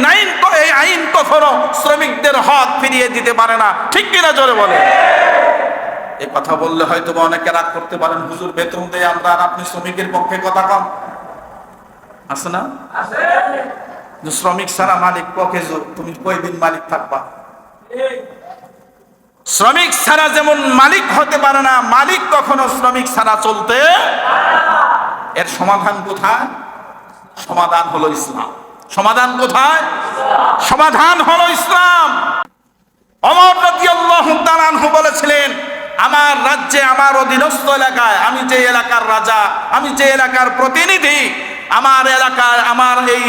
আইন কখনো শ্রমিকদের হক ফিরিয়ে দিতে পারে না। ঠিক কিনা জোরে বলে? এই কথা বললে হয়তো অনেকে রাগ করতে পারেন, হুজুর বেতন দেয় আমরা, আর আপনি শ্রমিকের পক্ষে কথা কম। আছে না? শ্রমিক ছাড়া মালিক পক্ষে, তুমি কয়দিন মালিক থাকবা? শ্রমিক ছাড়া যেমন মালিক হতে পারে না, মালিক কখনো শ্রমিক ছাড়া চলতে। এর সমাধান কোথায়? সমাধান হলো ইসলাম। সমাধান কোথায়? সমাধান হলো ইসলাম। ওমর রাদিয়াল্লাহু তাআলা আনহু বলেছিলেন, আমার রাজ্যে, আমার অধীনস্থ এলাকায়, আমি যে এলাকার রাজা, আমি যে এলাকার প্রতিনিধি, আমার এলাকায়, আমার এই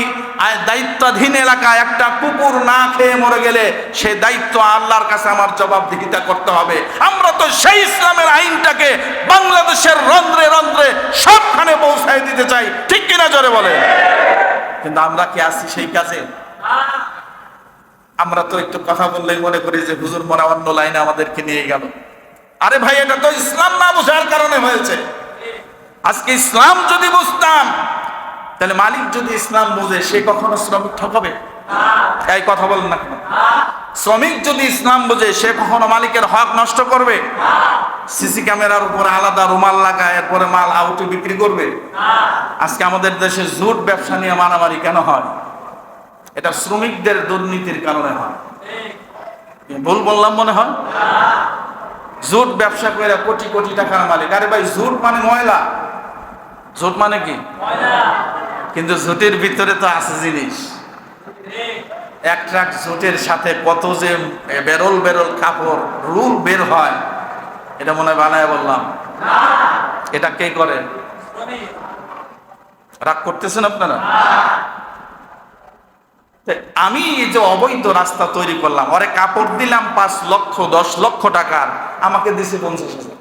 দায়িত্বাধীন এলাকায় একটা কুকুর না খেয়ে মরে গেলে সে দায়িত্ব আল্লাহর কাছে আমার জবাবদিহিতা করতে হবে। আমরা তো সেই ইসলামের আইনটাকে বাংলাদেশের রন্ধ্রে রন্ধ্রে সবখানে পৌঁছায় দিতে চাই। ঠিক কিনা জোরে বলে? কিন্তু আমরা কি আছি সেই কাজে? আমরা তো একটু কথা বললেই মনে করি যে হুজুর মনে অন্য লাইনে আমাদেরকে নিয়ে গেল। আরে ভাই, এটা তো ইসলাম না বোঝার কারণে হয়েছে। আজকে ইসলাম যদি বুঝতাম, তাহলে মালিক যদি ইসলাম বুঝে, সে কখনো শ্রমিক ঠকাবে? এই কথা বলেন না কেন? শ্রমিক যদি ইসলাম বুঝে, সে কখনো মালিকের হক নষ্ট করবে? সিসি ক্যামেরার উপরে আলাদা রুমাল লাগায় এরপরে মাল আউটে বিক্রি করবে? আজকে আমাদের দেশে জুট ব্যবসা নিয়ে মারামারি কেন হয়? এটা শ্রমিকদের দুর্নীতির কারণে হয়। ভুল বললাম মনে হয়? জুট ব্যবসা করে কোটি কোটি টাকার মালিক। আরে ভাই, জুট মানে ময়লা। জুট মানে কি? কিন্তু জুটের ভিতরে তো আছে জিনিস। এক ট্রাক জুটের সাথে কত যে বেরোল বেরোল কাপড়, রুল বের হয়। এটা মনে হয় বানায় বললাম? এটা কে করে? রাগ করতেছেন আপনারা? আমি এই যে অবৈধ রাস্তা তৈরি করলাম, ওরে কাপড় দিলাম 5 লক্ষ 10 লক্ষ টাকার, আমাকে দিছে 50,000।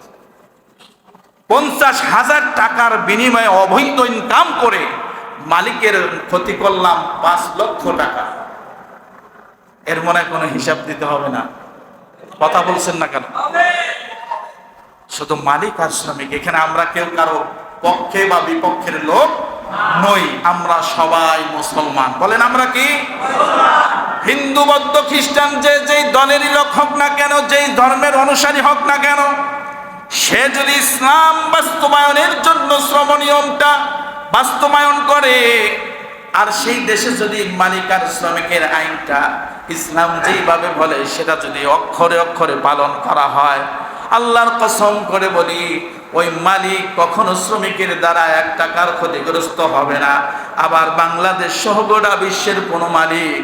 50,000 টাকার বিনিময়ে অবৈধ ইনকাম করে মালিকের ক্ষতি করলাম 5 লক্ষ টাকা। এর মনে কোনো হিসাব দিতে হবে না? কথা বলছেন না কেন? শুধু মালিক আর শ্রমিক, এখানে আমরা কেউ কারো পক্ষে বা বিপক্ষের লোক নই। আমরা সবাই মুসলমান। বলেন আমরা কি? হিন্দু, বৌদ্ধ, খ্রিস্টান, যে যেই দলেরই লোক হোক না কেন, যেই ধর্মের অনুসারী হোক না কেন, সে যদি ইসলাম বাস্তবায়নের জন্য শ্রম নিয়মটা বাস্তবায়ন করে, আর সেই দেশে যদি মালিক আর শ্রমিকের আইনটা ইসলাম যেইভাবে বলে সেটা যদি অক্ষরে অক্ষরে পালন করা হয়, আল্লাহর কসম করে বলি, ওই মালিক কখনো শ্রমিকের দ্বারা 1 টাকার ক্ষতিগ্রস্ত হবে না। আবার বাংলাদেশ সহ গোটা বিশ্বের কোনো মালিক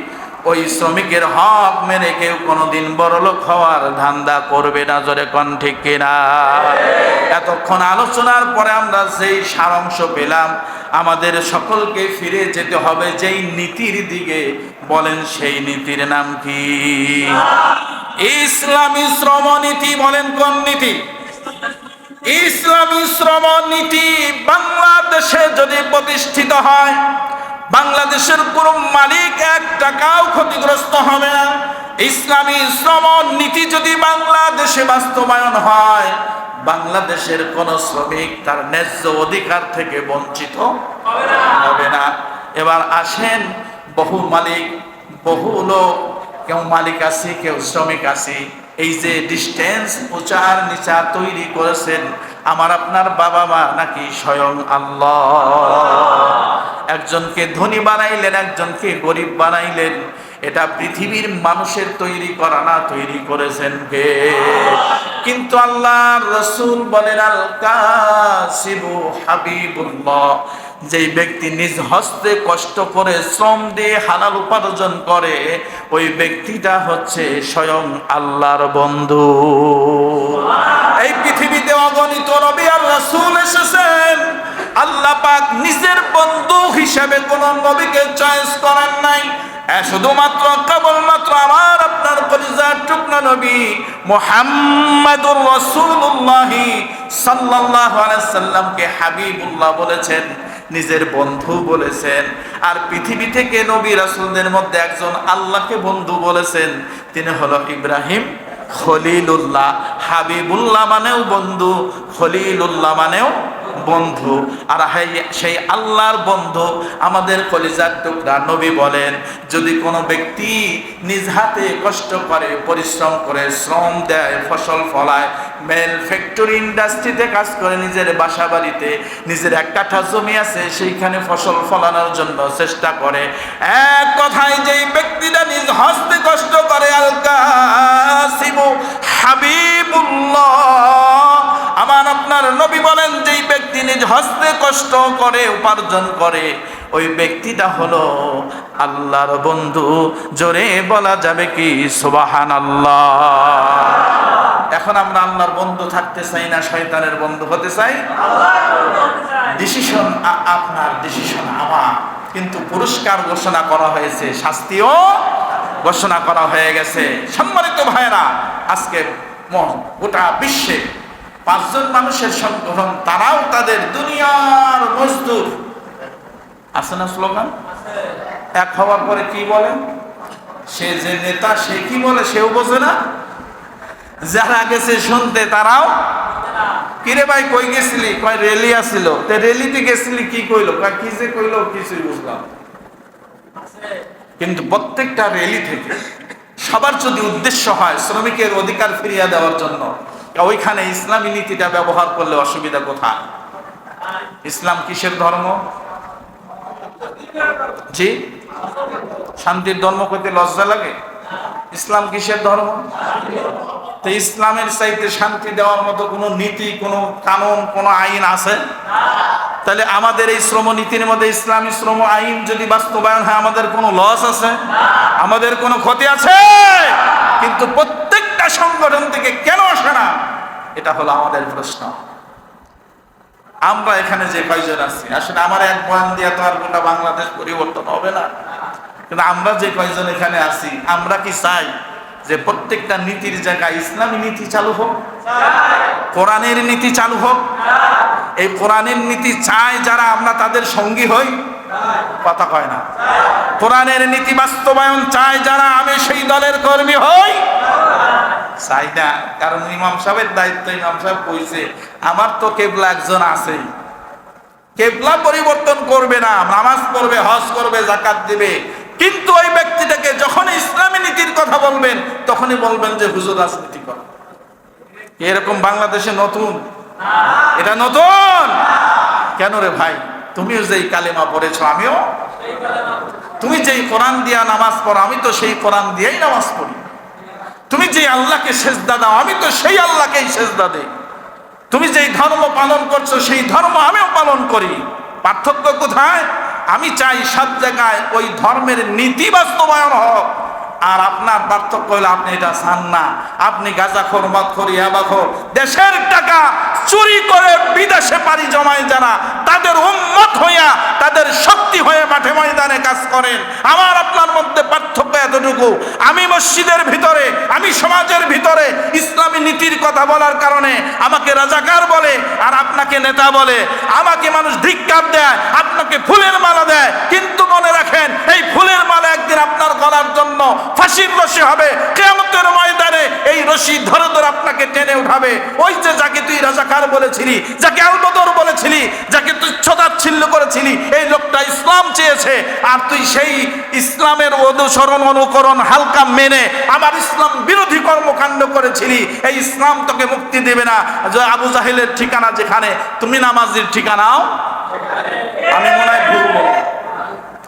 ওই শ্রমিকের হক মেনে কেউ কোনোদিন বড়লোক হওয়ার ধান্দা করবে না। জোরে কোন ঠিক কিনা? এতক্ষণ আলোচনার পরে আমরা যেই সারাংশ পেলাম, আমাদের সকলকে ফিরে যেতে হবে যেই নীতির দিকে। বলেন সেই নীতির নাম কি? ইসলামী শ্রম নীতি। বলেন কোন নীতি? ইসলামী শ্রম নীতি বাংলাদেশে যদি প্রতিষ্ঠিত হয়, বাংলাদেশের কোন মালিক 1 টাকাও ক্ষতিগ্রস্ত হবে না। ইসলামী শ্রম নীতি যদি বাংলাদেশে বাস্তবায়ন হয়, বাংলাদেশের কোন শ্রমিক তার ন্যায্য অধিকার থেকে বঞ্চিত হবে না। এবার আসেন, বহু মালিক, বহু লোক, কেউ মালিক আছে, কেউ শ্রমিক আছে, এই যে ডিস্টেন্স উঁচার নিচা তৈরি করেছেন আমার আপনার বাবা মা নাকি স্বয়ং আল্লাহ? একজনকে ধনী বানাইলেন, একজনকে গরিব বানাইলেন, এটা পৃথিবীর মানুষের তৈরি করা না, তৈরি করেছেন কে? কিন্তু আল্লাহর রাসূল বলেন, আল কাসিবু হাবিবুল্লাহ, যেই ব্যক্তি নিজ হস্তে কষ্ট করে শ্রম দিয়ে হালাল উপার্জন করে, ওই ব্যক্তিটা হচ্ছে স্বয়ং আল্লাহর বন্ধু। এই পৃথিবীতে অগণিত নবী আর রাসূল এসেছেন, আল্লাহ পাক নিজের বন্ধু হিসেবে কোন নবীকে চয়েস করেন নাই। শুধুমাত্র কেবলমাত্র আমার আপনার কলিজার টুকরা নবী মুহাম্মাদুর রাসূলুল্লাহ সাল্লাল্লাহু আলাইহি সাল্লামকে হাবিবুল্লাহ বলেছেন, নিজের বন্ধু বলেছেন। আর পৃথিবী থেকে নবী রাসূলদের মধ্যে একজন আল্লাহকে বন্ধু বলেছেন, তিনি হলো ইব্রাহিম খলিলুল্লাহ। হাবিবুল্লাহ মানেও বন্ধু, খলিলুল্লাহ মানেও বন্ধু। আর সেই আল্লাহর বন্ধু আমাদের কলিজার টুকরা নবী বলেন, যদি কোনো ব্যক্তি নিজ হাতে কষ্ট করে, পরিশ্রম করে, শ্রম দেয়, ফসল ফলায়, মেল ফ্যাক্টরি ইন্ডাস্ট্রিতে কাজ করে, নিজের বাসা বাড়িতে নিজের এক কাঠা জমি আছে সেইখানে ফসল ফলানোর জন্য চেষ্টা করে, এক কথায় যেই ব্যক্তিটা নিজ হস্তে কষ্ট করে, আল কাসিবু হাবিবুল্লাহ, আমার আপনার নবী বলেন, যেই ব্যক্তি নিজ হস্তে কষ্ট করে, উপার্জন করে, ওই ব্যক্তিটা হলো আল্লাহর বন্ধু। জোরে বলা যাবে কি সুবহানাল্লাহ? এখন আমরা আল্লাহর বন্ধু থাকতে চাই না শয়তানের বন্ধু হতে চাই? ডিসিশন আপনার, ডিসিশন আমার, কিন্তু পুরস্কার ঘোষণা করা হয়েছে, শাস্তিও ঘোষণা করা হয়ে গেছে। সম্মানিত ভাইরা, আজকে গোটা বিশ্বে 5 জন মানুষের সংগঠন, তারাও তাদের দুনিয়ার মজদুর আছে না স্লোগান? এক হওয়ার পরে কি বলে? সে যে নেতা সে কি বলে সেও বোঝে না, যারা গেছে শুনতে তারাও, কিরে ভাই কই গেছিলি? কয় রেলি আসছিল। তে রেলিতে গেছিলি, কি কইলো? কি যে কইলো কিছুই বুঝলাম। কিন্তু প্রত্যেকটা রেলি থেকে সবার যদি উদ্দেশ্য হয় শ্রমিকের অধিকার ফিরিয়ে দেওয়ার জন্য, ওইখানে ইসলামী নীতিটা ব্যবহার করলে অসুবিধা কোথায়? ইসলাম কিসের ধর্ম? জি, শান্তির ধর্ম কইতে লজ্জা লাগে? ইসলাম কিসের ধর্ম? তো ইসলামের চাইতে শান্তি দেওয়ার মতো কোনো নীতি, কোনো কানুন, কোনো আইন আছে? তাহলে আমাদের এই শ্রম নীতির মধ্যে ইসলামী শ্রম আইন যদি বাস্তবায়ন হয়, আমাদের কোনো লস আছে? আমাদের কোনো ক্ষতি আছে? কিন্তু প্রত্যেকটা সংগঠন থেকে কেন আসে না? এটা হলো আমাদের প্রশ্ন। আমরা এখানে যে কয়জন আছি, আসলে আমার এক বয়ান দিয়ে তো আর গোটা বাংলাদেশ পরিবর্তন হবে না, কিন্তু আমরা যে কয়জন এখানে আছি, আমরা কি চাই যে প্রত্যেকটা নীতির জায়গায় ইসলামী নীতি চালু হোক, কোরআনের নীতি চালু হোক? এই কোরআনের নীতি চায় যারা, আমরা তাদের সঙ্গী হই? কথা কয় না। কোরআনের নীতি বাস্তবায়ন চায় যারা, আমি সেই দলের কর্মী হই? চাই না। কারণ ইমাম সাহেবের দায়িত্ব, ইমাম সাহেব কইছে আমার তো কেবলা একজন আছে, কেবলা পরিবর্তন করবে না, নামাজ পড়বে, হজ করবে, যাকাত দিবে, কিন্তু ওই ব্যক্তিটাকে যখন ইসলামী নীতির কথা বলবেন তখনই বলবেন যে হুজুর রাজনীতি করে। এরকম বাংলাদেশে নতুন? এটা নতুন কেন রে ভাই? তুমিও যেই কালেমা পড়েছো, আমিও। তুমি যেই কোরআন দিয়া নামাজ পড়ো, আমি তো সেই কোরআন দিয়েই নামাজ পড়ি। তুমি যেই আল্লাহকে সেজদা দাও, আমি তো সেই আল্লাহকেই সেজদা দেই। তুমি যেই ধর্ম পালন করছো সেই ধর্ম আমিও পালন করি। পার্থক্য কোথায়? আমি চাই সব জায়গায় ওই ধর্মের নীতি বাস্তবায়ন হোক। আর আপনার পার্থক্য হলো আপনি এটা চান না। আপনি গাঁজাখোর, মদখোর, ইয়াবাখোর, দেশের টাকা চুরি করে বিদেশে পাড়ি জমায় যারা, তাদের উম্মত হইয়া, তাদের শক্তি হয়ে মাঠে ময়দানে কাজ করেন। আমার আপনার মধ্যে পার্থক্য এতটুকু, আমি মসজিদের ভিতরে, আমি সমাজের ভিতরে ইসলামী নীতির কথা বলার কারণে আমাকে রাজাকার বলে, আর আপনাকে নেতা বলে। আমাকে মানুষ ধিক্কার দেয়, আপনাকে ফুলের মালা দেয়, কিন্তু মনে রাখেন এই ফুলের মালা একদিন থাকবেন আপনার গলার জন্য ফাঁসির রশি হবে, কিয়ামতের ময়দানে এই রশি ধরে ধরে আপনাকে টেনে উঠাবে। ওই যে যাকে তুই রাজাকার বলেছিলি, যাকে আলবদর বলেছিলি, যাকে তুই ছোটাচ্ছিল্য করেছিলি, এই লোকটা ইসলাম চেয়েছে, আর তুই সেই ইসলামের অনুসরণ অনুকরণ হালকা মেনে আমার ইসলাম বিরোধী কর্মকাণ্ড করেছিলি, এই ইসলাম তোকে মুক্তি দেবে না। যে আবু জাহেলের ঠিকানা যেখানে, তুমি নামাজির ঠিকানাও। আমি মনে হয় ভুল বললাম,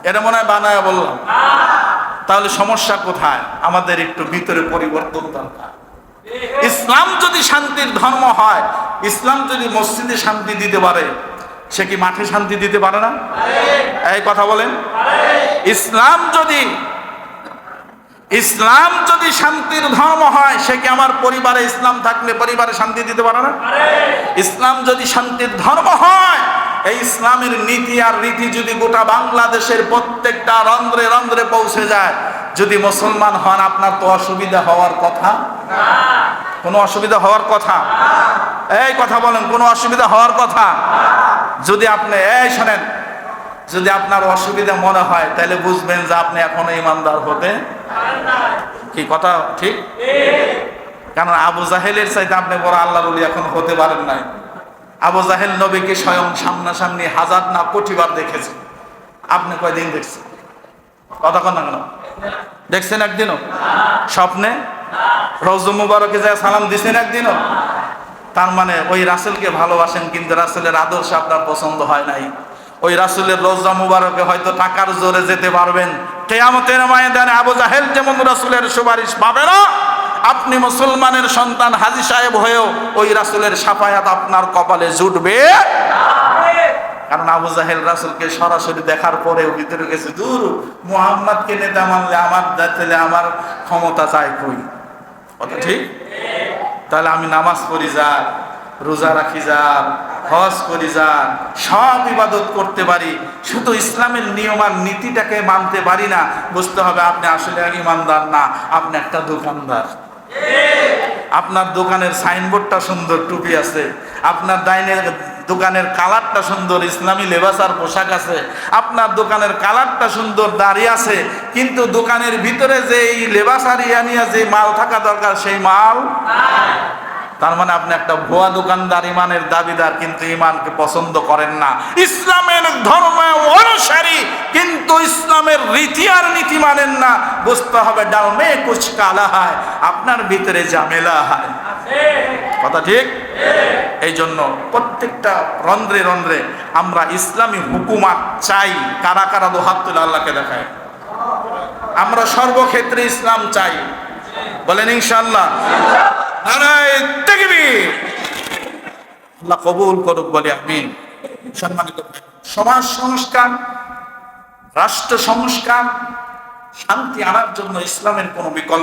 এটা মনে হয় বানায় বললাম। তাহলে সমস্যা কোথায়? আমাদের একটু ভিতরে পরিবর্তন দরকার। ইসলাম যদি শান্তির ধর্ম হয়, ইসলাম যদি মসজিদে শান্তি দিতে পারে, সে কি মাঠে শান্তি দিতে পারে না? এই কথা বলেন। ইসলাম যদি শান্তির ধর্ম হয়, সে কি আমার পরিবারে ইসলাম থাকলে পরিবারে শান্তি দিতে পারে না? ইসলাম যদি শান্তির ধর্ম হয়, এই ইসলামের নীতি আর রীতি যদি গোটা বাংলাদেশের প্রত্যেকটা রন্ধ্রে রন্ধ্রে পৌঁছে যায়, যদি মুসলমান হন, আপনার তো অসুবিধা হওয়ার কথা না। কোনো অসুবিধা হওয়ার কথা? এই কথা বলেন, কোনো অসুবিধা হওয়ার কথা? যদি আপনি শোনেন, যদি আপনার অসুবিধা মনে হয়, তাহলে বুঝবেন যে আপনি এখনো ইমানদার হতে কি কথা ঠিক? কারণ আবু জাহেলের চাইতে আপনি বড় আল্লাহর ওলি এখন হতে পারেন নাই। আবু জাহেল নবীকে স্বয়ং সামনাসামনি হাজার না কোটিবার দেখেছে। আপনি কয়দিন দেখছেন? কথা কন না কেন? দেখছেন একদিনও? স্বপ্নে? রওজা মুবারকে যায় সালাম দিছেন একদিনও? তার মানে ওই রাসূলকে ভালোবাসেন, কিন্তু রাসূলের আদর্শ আপনার পছন্দ হয় নাই। ওই রাসূলের রওজা মুবারকে হয়তো টাকার জোরে যেতে পারবেন, কিয়ামতের ময়দানে আবু জাহেল যেমন রাসূলের সুপারিশ পাবে না, আপনি মুসলমানের সন্তান হাজী সাহেব হয়েও ওই রাসূলের শাফায়াত আপনার কপালে জুটবে। কারণ আবু জাহেল রাসূলকে সরাসরি দেখার পরে ভিতরে গেছে, দূর মুহাম্মদকে নেতা মানলে আমার দাঁতলে আমার ক্ষমতা চাই কই। কথা ঠিক? তাহলে আমি নামাজ পড়ি যার, রোজা রাখি যার, হজ করি যার, সব ইবাদত করতে পারি, শুধু ইসলামের নিয়ম আর নীতিটাকে মানতে পারি না, বুঝতে হবে আপনি আসলে ইমানদার না, আপনি একটা দোকানদার। আপনার দোকানের সাইনবোর্ডটা সুন্দর, টুপি আছে, আপনার দোকানের কালারটা সুন্দর, ইসলামী লেবাস আর পোশাক আছে, আপনার দোকানের কালারটা সুন্দর, দাড়ি আছে, কিন্তু দোকানের ভিতরে যে এই লেবাস আর ইয়ানিয়া যে মাল থাকা দরকার সেই মাল। তার মানে আপনি একটা ভুয়া দোকানদার, ইমানের দাবিদার, কিন্তু ইমানকে পছন্দ করেন না, ইসলামের ধর্মের অনুসারী, কিন্তু ইসলামের রীতি আর নীতি মানেন না। বুঝতে হবে ডাল মে কুছ কালা হয়, আপনার ভিতরে ঝামেলা হয়। কথা ঠিক? এই জন্য প্রত্যেকটা রন্ধ্রে রন্ধ্রে আমরা ইসলামী হুকুমাত চাই। কারা কারা দু হাত তুলে আল্লাহকে দেখায়? আমরা সর্বক্ষেত্রে ইসলাম চাই, বলেন ইনশাআল্লাহ। নারায়ে তাকবীর। আল্লাহ কবুল করুক বলে আমিন। সম্মানিত সমাজ সংস্কার, রাষ্ট্র সংস্কার, শান্তি আনার জন্য ইসলামের কোনো বিকল্প